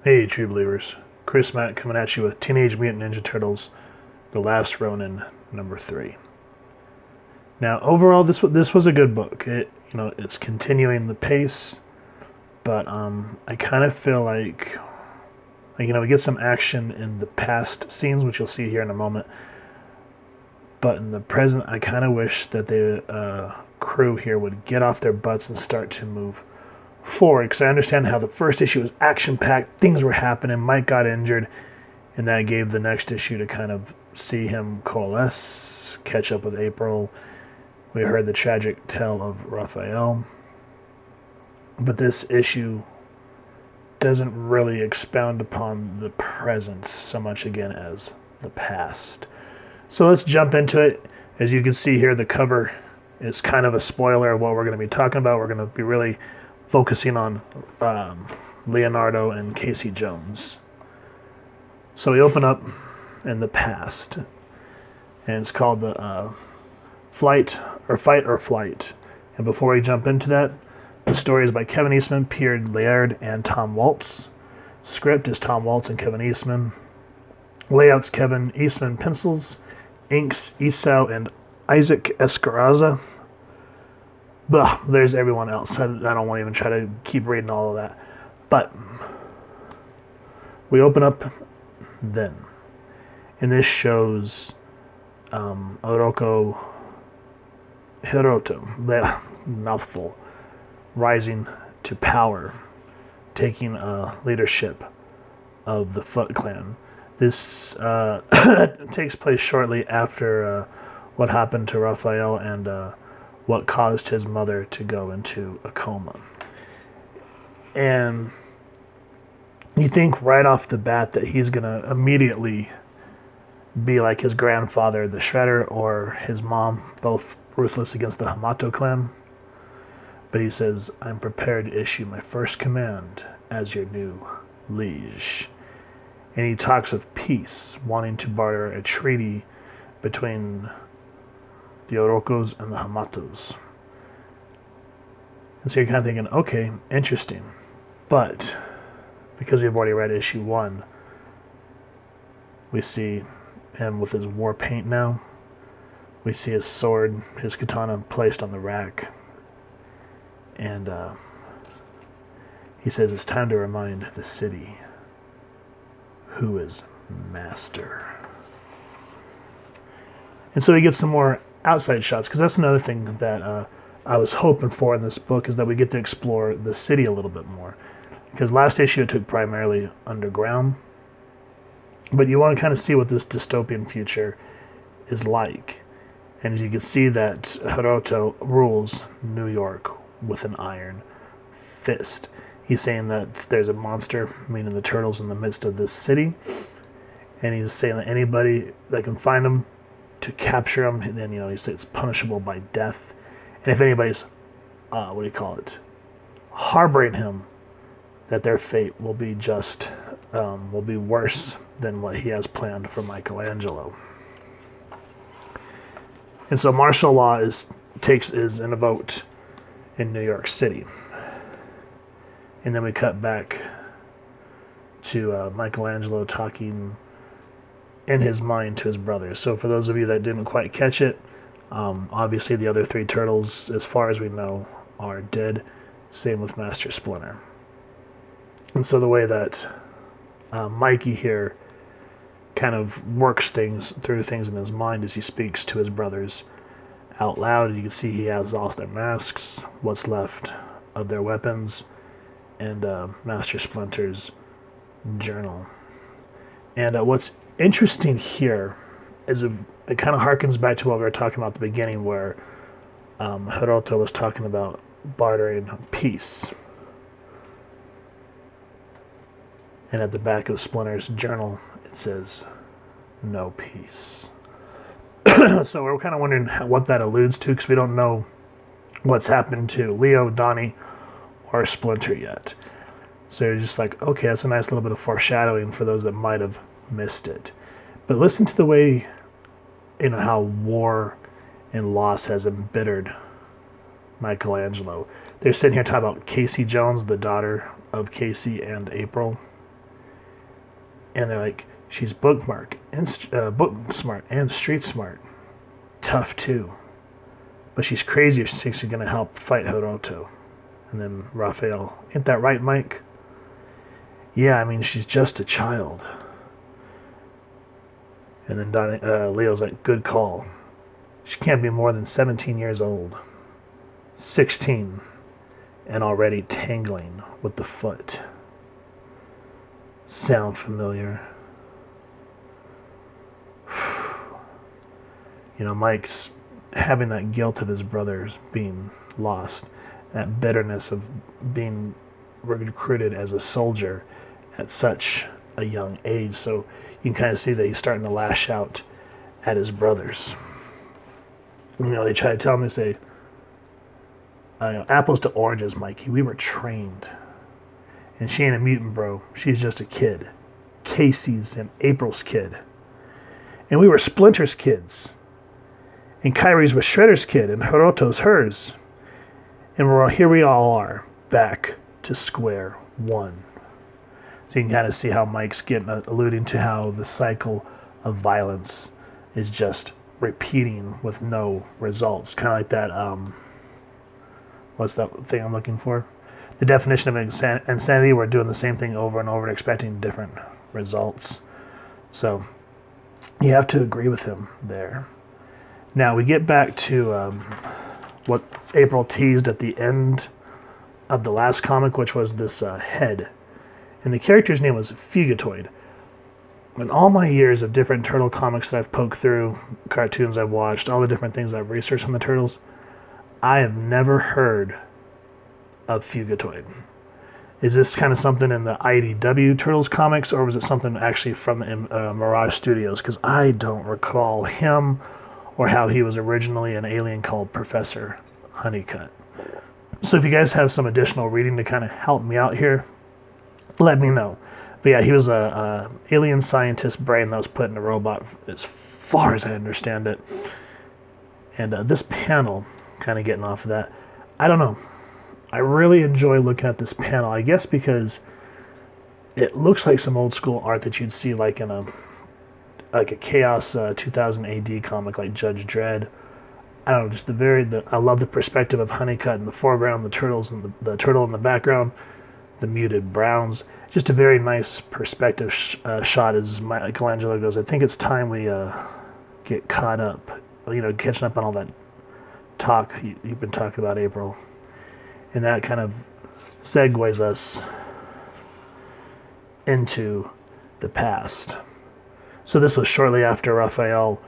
Hey, True Believers. Chris Matt coming at you with Teenage Mutant Ninja Turtles, The Last Ronin, number 3. Now, overall, this was a good book. It's continuing the pace, but I kind of feel like we get some action in the past scenes, which you'll see here in a moment. But in the present, I kind of wish that the crew here would get off their butts and start to move forward, because I understand how the first issue was action-packed, things were happening, Mike got injured, and that gave the next issue to kind of see him coalesce, catch up with April. We heard the tragic tale of Raphael. But this issue doesn't really expound upon the present so much again as the past. So let's jump into it. As you can see here, the cover is kind of a spoiler of what we're going to be talking about. We're going to be really focusing on Leonardo and Casey Jones. So we open up in the past, and it's called the Fight or Flight. And before we jump into that, the story is by Kevin Eastman, Pierre Laird, and Tom Waltz. Script is Tom Waltz and Kevin Eastman. Layouts Kevin Eastman pencils. Inks Esau and Isaac Escarraza. But there's everyone else. I don't want to even try to keep reading all of that. But we open up then. And this shows Hiroto, that mouthful, rising to power, taking leadership of the Foot Clan. This takes place shortly after what happened to Raphael and what caused his mother to go into a coma. And you think right off the bat that he's going to immediately be like his grandfather, the Shredder, or his mom, both ruthless against the Hamato clan. But he says, I'm prepared to issue my first command as your new liege. And he talks of peace, wanting to barter a treaty between the Orokos and the Hamatos. And so you're kind of thinking, okay, interesting. But because we've already read issue 1, we see him with his war paint now. We see his sword, his katana placed on the rack. And he says it's time to remind the city who is master. And so we get some more outside shots, because that's another thing that I was hoping for in this book, is that we get to explore the city a little bit more. Because last issue it took primarily underground, but you want to kind of see what this dystopian future is like. And you can see that Hiroto rules New York with an iron fist. He's saying that there's a monster, meaning the turtles, in the midst of this city, and he's saying that anybody that can find him to capture him, and then he says it's punishable by death. And if anybody's, harboring him, that their fate will be will be worse than what he has planned for Michelangelo. And so martial law is in a vote in New York City. And then we cut back to Michelangelo talking in his mind to his brothers. So for those of you that didn't quite catch it, obviously the other 3 turtles, as far as we know, are dead. Same with Master Splinter. And so the way that Mikey here kind of works through things in his mind as he speaks to his brothers out loud. You can see he has all their masks, what's left of their weapons, and Master Splinter's journal. And what's interesting here is it kind of harkens back to what we were talking about at the beginning, where Hiroto was talking about bartering peace. And at the back of Splinter's journal, it says, no peace. So we're kind of wondering what that alludes to, because we don't know what's happened to Leo, Donnie, or Splinter yet. So you're just like, okay, that's a nice little bit of foreshadowing for those that might have missed it. But listen to the way, how war and loss has embittered Michelangelo. They're sitting here talking about Casey Jones, the daughter of Casey and April. And they're like, she's book smart and street smart. Tough too. But she's crazy if she thinks she's going to help fight Hiroto. And then Raphael, ain't that right, Mike? Yeah, I mean, she's just a child. And then Donnie, Leo's like, good call. She can't be more than 17 years old. 16. And already tangling with the foot. Sound familiar? You know, Mike's having that guilt of his brothers being lost, that bitterness of being recruited as a soldier at such a young age. So you can kind of see that he's starting to lash out at his brothers. You know, they try to tell him, they say, apples to oranges, Mikey. We were trained. And she ain't a mutant, bro. She's just a kid. Casey's and April's kid. And we were Splinter's kids. And Kyrie's was Shredder's kid, and Hiroto's hers. And here we all are, back to square one. So you can kind of see how Mike's alluding to how the cycle of violence is just repeating with no results. Kind of like that, what's that thing I'm looking for? The definition of insanity, we're doing the same thing over and over and expecting different results. So you have to agree with him there. Now we get back to what April teased at the end of the last comic, which was this head. And the character's name was Fugitoid. In all my years of different Turtle comics that I've poked through, cartoons I've watched, all the different things I've researched on the Turtles, I have never heard of Fugitoid. Is this kind of something in the IDW Turtles comics, or was it something actually from Mirage Studios? Because I don't recall him or how he was originally an alien called Professor Honeycutt. So if you guys have some additional reading to kind of help me out here, let me know. But yeah, he was a alien scientist brain that was put in a robot, as far as I understand it. And this panel, kind of getting off of that, I don't know. I really enjoy looking at this panel, I guess because it looks like some old school art that you'd see like in a Chaos 2000 AD comic like Judge Dredd. I don't know, just I love the perspective of Honeycutt in the foreground, the turtles and the turtle in the background, the muted browns. Just a very nice perspective shot as Michelangelo goes, I think it's time we get caught up, catching up on all that talk you've been talking about, April. And that kind of segues us into the past. So this was shortly after Raphael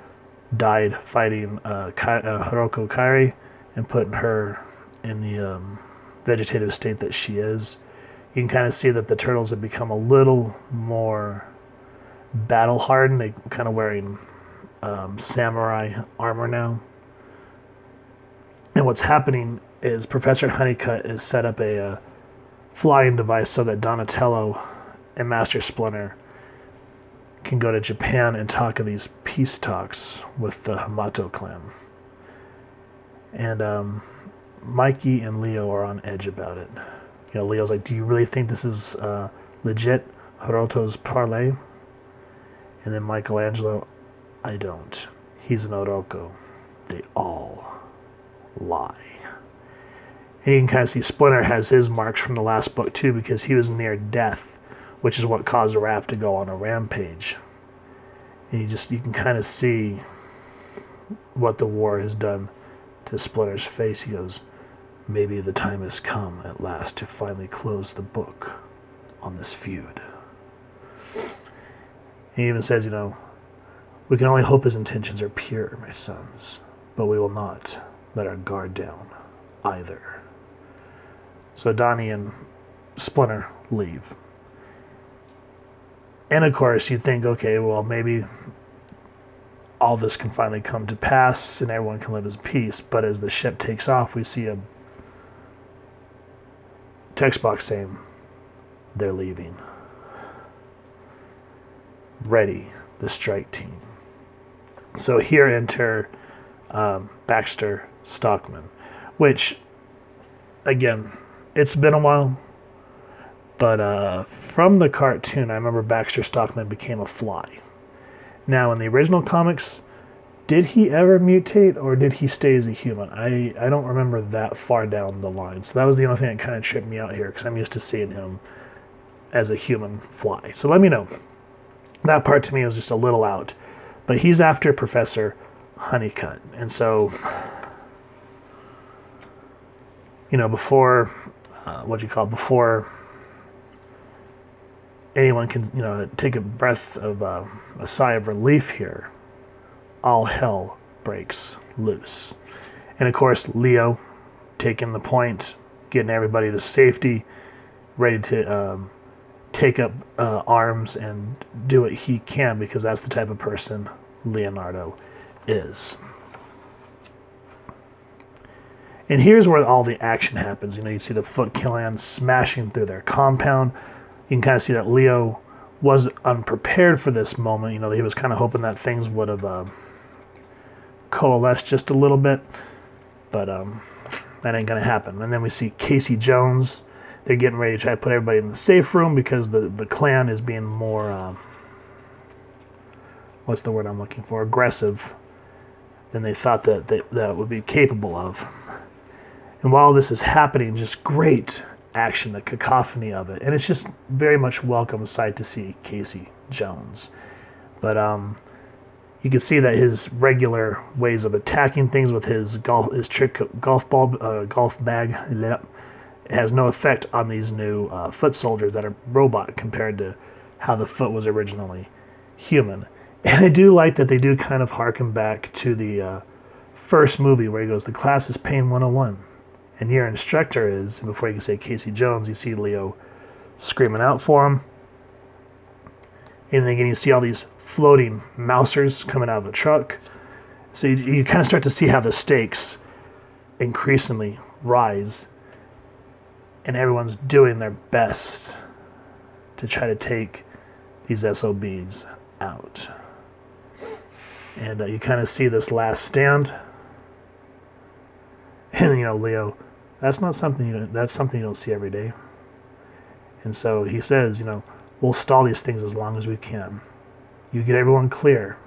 died fighting Hiroko Kairi and putting her in the vegetative state that she is. You can kind of see that the turtles have become a little more battle hardened. They're kind of wearing samurai armor now. And what's happening is Professor Honeycutt has set up a flying device so that Donatello and Master Splinter can go to Japan and talk of these peace talks with the Hamato clan. And Mikey and Leo are on edge about it. Leo's like, do you really think this is legit, Hiroto's parlay? And then Michelangelo, I don't. He's an Oroko. They all lie. And you can kind of see Splinter has his marks from the last book too, because he was near death, which is what caused Raph to go on a rampage. And you can kind of see what the war has done to Splinter's face. He goes, maybe the time has come at last to finally close the book on this feud. He even says, we can only hope his intentions are pure, my sons, but we will not let our guard down either. So Donnie and Splinter leave. And of course, you'd think, okay, well, maybe all this can finally come to pass and everyone can live in peace. But as the ship takes off, we see a text box saying they're leaving. Ready, the strike team. So here enter Baxter Stockman, which, again, it's been a while. But from the cartoon, I remember Baxter Stockman became a fly. Now, in the original comics, did he ever mutate or did he stay as a human? I don't remember that far down the line. So that was the only thing that kind of tripped me out here because I'm used to seeing him as a human fly. So let me know. That part to me was just a little out. But he's after Professor Honeycutt. And so, before, before anyone can, take a breath of a sigh of relief here, all hell breaks loose. And of course, Leo taking the point, getting everybody to safety, ready to take up arms and do what he can because that's the type of person Leonardo is. And here's where all the action happens. You see the Foot Clan smashing through their compound. You can kind of see that Leo was unprepared for this moment. He was kind of hoping that things would have coalesced just a little bit, but that ain't gonna happen. And then we see Casey Jones. They're getting ready to try to put everybody in the safe room because the clan is being more, what's the word I'm looking for, aggressive than they thought that would be capable of. And while this is happening, just great action, the cacophony of it. And it's just very much welcome sight to see Casey Jones. But you can see that his regular ways of attacking things with his trick golf bag, it has no effect on these new foot soldiers that are robot compared to how the Foot was originally human. And I do like that they do kind of harken back to the first movie where he goes, the class is Pain 101. And your instructor is, before you can say Casey Jones, you see Leo screaming out for him. And then again, you see all these floating mousers coming out of the truck. So you kind of start to see how the stakes increasingly rise. And everyone's doing their best to try to take these SOBs out. And you kind of see this last stand. And Leo, that's something you don't see every day. And so he says, we'll stall these things as long as we can. You get everyone clear,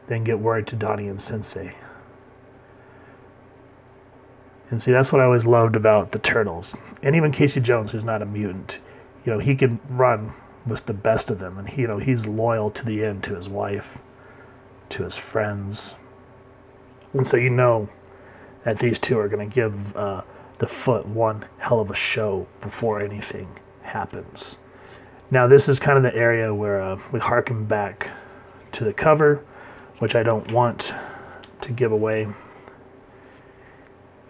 then get word to Donnie and Sensei. And see, that's what I always loved about the Turtles. And even Casey Jones, who's not a mutant, he can run with the best of them. And he's loyal to the end to his wife, to his friends. And so that these two are going to give the Foot one hell of a show before anything happens. Now, this is kind of the area where we harken back to the cover, which I don't want to give away.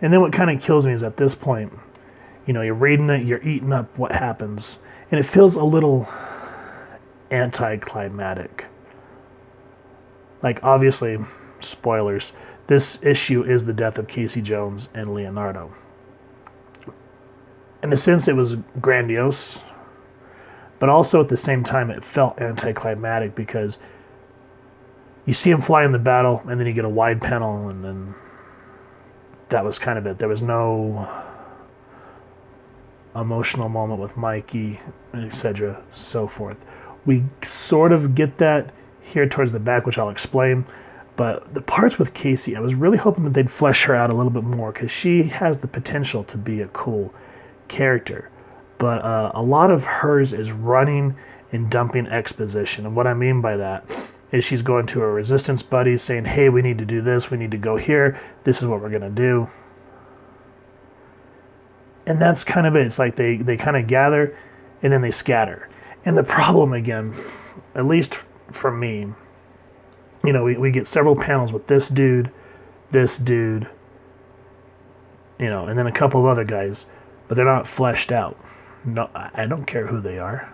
And then what kind of kills me is at this point, you're reading it, you're eating up what happens, and it feels a little anticlimactic. Like, obviously, spoilers, this issue is the death of Casey Jones and Leonardo. In a sense, it was grandiose, but also at the same time, it felt anticlimactic because you see him fly in the battle, and then you get a wide panel, and then that was kind of it. There was no emotional moment with Mikey, etc., so forth. We sort of get that here towards the back, which I'll explain. But the parts with Casey, I was really hoping that they'd flesh her out a little bit more because she has the potential to be a cool character. But a lot of hers is running and dumping exposition. And what I mean by that is she's going to her resistance buddies saying, hey, we need to do this, we need to go here, this is what we're going to do. And that's kind of it. It's like they kind of gather and then they scatter. And the problem, again, at least for me, we get several panels with this dude, and then a couple of other guys, but they're not fleshed out. No, I don't care who they are.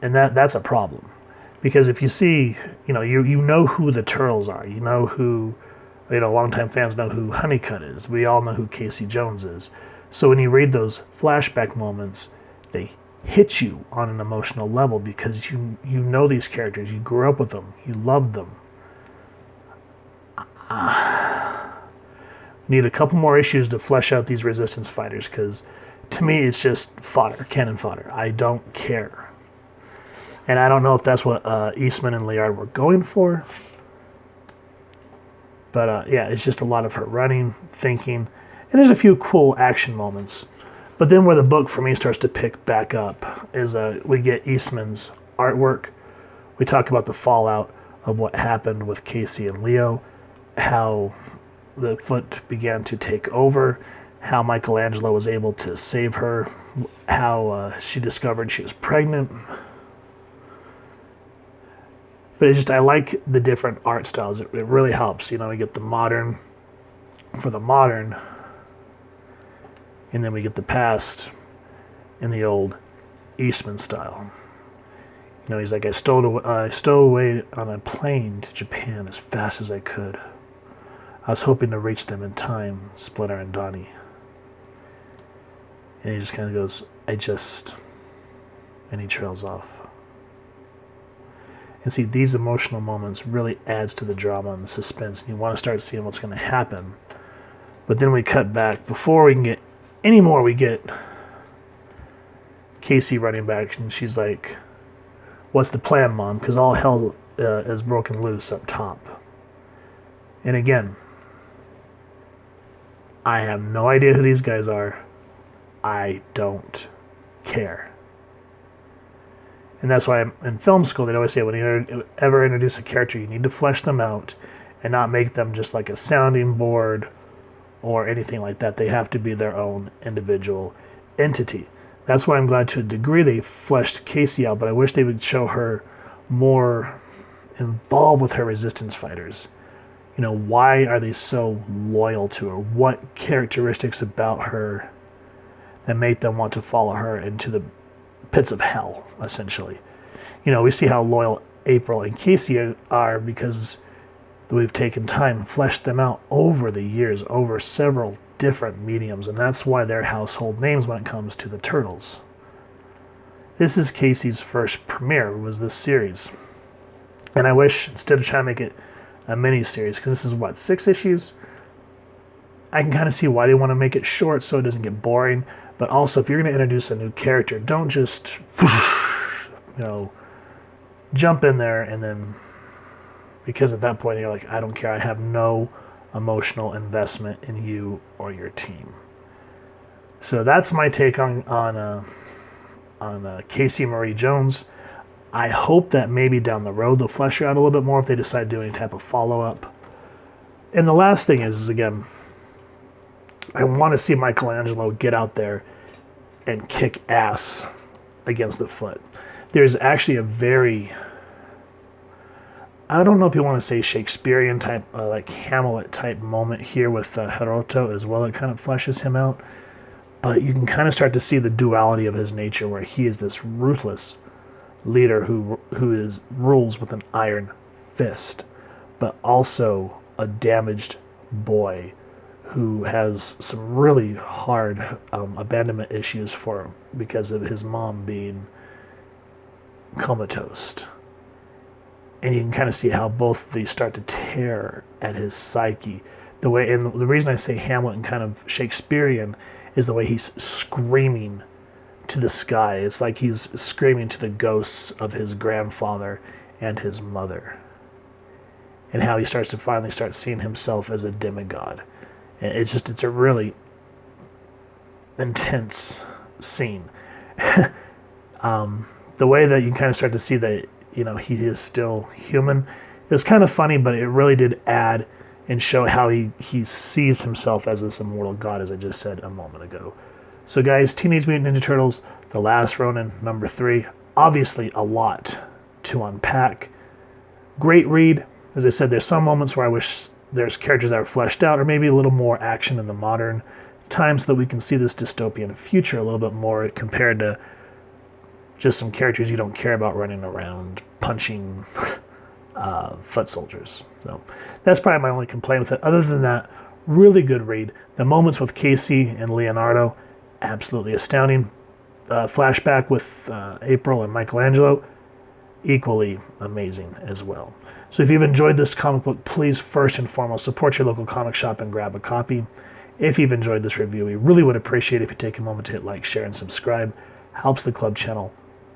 And that's a problem. Because if you see, you know who the Turtles are. You know who, longtime fans know who Honeycutt is. We all know who Casey Jones is. So when you read those flashback moments, they hit you on an emotional level because you know these characters. You grew up with them. You loved them. Need a couple more issues to flesh out these resistance fighters because to me, it's just fodder, cannon fodder. I don't care. And I don't know if that's what Eastman and Leonardo were going for. But yeah, it's just a lot of her running, thinking, and there's a few cool action moments. But then where the book for me starts to pick back up is we get Eastman's artwork. We talk about the fallout of what happened with Casey and Leo, how the Foot began to take over, how Michelangelo was able to save her, how she discovered she was pregnant. But I like the different art styles. It really helps. You know, we get the modern for the modern, and then we get the past in the old Eastman style. You know, he's like, I stowed away on a plane to Japan as fast as I could. I was hoping to reach them in time, Splinter and Donnie. And he just kind of goes, and he trails off. And see, these emotional moments really adds to the drama and the suspense, and you want to start seeing what's going to happen. But then we cut back. Before we can get any more, we get Casey running back, and she's like, what's the plan, Mom? Because all hell is broken loose up top. And again, I have no idea who these guys are. I don't care. And that's why in film school, they'd always say, when you ever introduce a character, you need to flesh them out and not make them just like a sounding board or anything like that. They have to be their own individual entity. That's why I'm glad to a degree they fleshed Casey out, but I wish they would show her more involved with her resistance fighters. You know, why are they so loyal to her? What characteristics about her that make them want to follow her into the pits of hell, essentially? You know, we see how loyal April and Casey are because we've taken time and fleshed them out over the years, over several different mediums, and that's why they're household names when it comes to the Turtles. This is Casey's first premiere, was this series. And I wish, instead of trying to make it a mini-series, because this is, what, 6 issues? I can kind of see why they want to make it short so it doesn't get boring, but also, if you're going to introduce a new character, don't just, jump in there and then, because at that point you're like, I don't care, I have no emotional investment in you or your team. So that's my take on Casey Marie Jones. I hope that maybe down the road they'll flesh her out a little bit more if they decide to do any type of follow-up. And the last thing is again, I want to see Michelangelo get out there and kick ass against the Foot. There's actually a very, I don't know if you want to say Shakespearean type, like Hamlet type moment here with Hiroto as well. It kind of fleshes him out. But you can kind of start to see the duality of his nature, where he is this ruthless leader who rules with an iron fist, but also a damaged boy who has some really hard abandonment issues for him because of his mom being comatose. And you can kind of see how both of these start to tear at his psyche. The way, and the reason I say Hamlet and kind of Shakespearean is the way he's screaming to the sky. It's like he's screaming to the ghosts of his grandfather and his mother. And how he starts to finally start seeing himself as a demigod. And it's a really intense scene. The way that you kind of start to see that, he is still human is kind of funny, but it really did add and show how he sees himself as this immortal god, as I just said a moment ago. So guys, Teenage Mutant Ninja Turtles, The Last Ronin, number 3. Obviously a lot to unpack. Great read. As I said, there's some moments where I wish there's characters that are fleshed out, or maybe a little more action in the modern time so that we can see this dystopian future a little bit more compared to just some characters you don't care about running around punching foot soldiers. So that's probably my only complaint with it. Other than that, really good read. The moments with Casey and Leonardo, absolutely astounding. Flashback with April and Michelangelo, equally amazing as well. So if you've enjoyed this comic book, please first and foremost support your local comic shop and grab a copy. If you've enjoyed this review, we really would appreciate it if you take a moment to hit like, share, and subscribe. Helps the club channel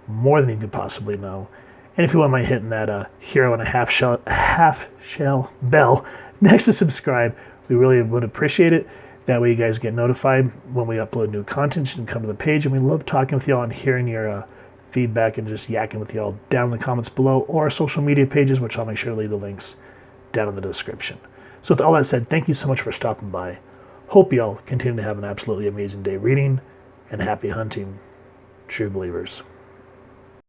more than you could possibly know. And if you wouldn't mind hitting that hero and a half shell bell next to subscribe, we really would appreciate it. That way you guys get notified when we upload new content. You can come to the page, and we love talking with y'all and hearing your feedback and just yakking with y'all down in the comments below or our social media pages, which I'll make sure to leave the links down in the description. So with all that said, thank you so much for stopping by. Hope y'all continue to have an absolutely amazing day reading, and happy hunting, true believers.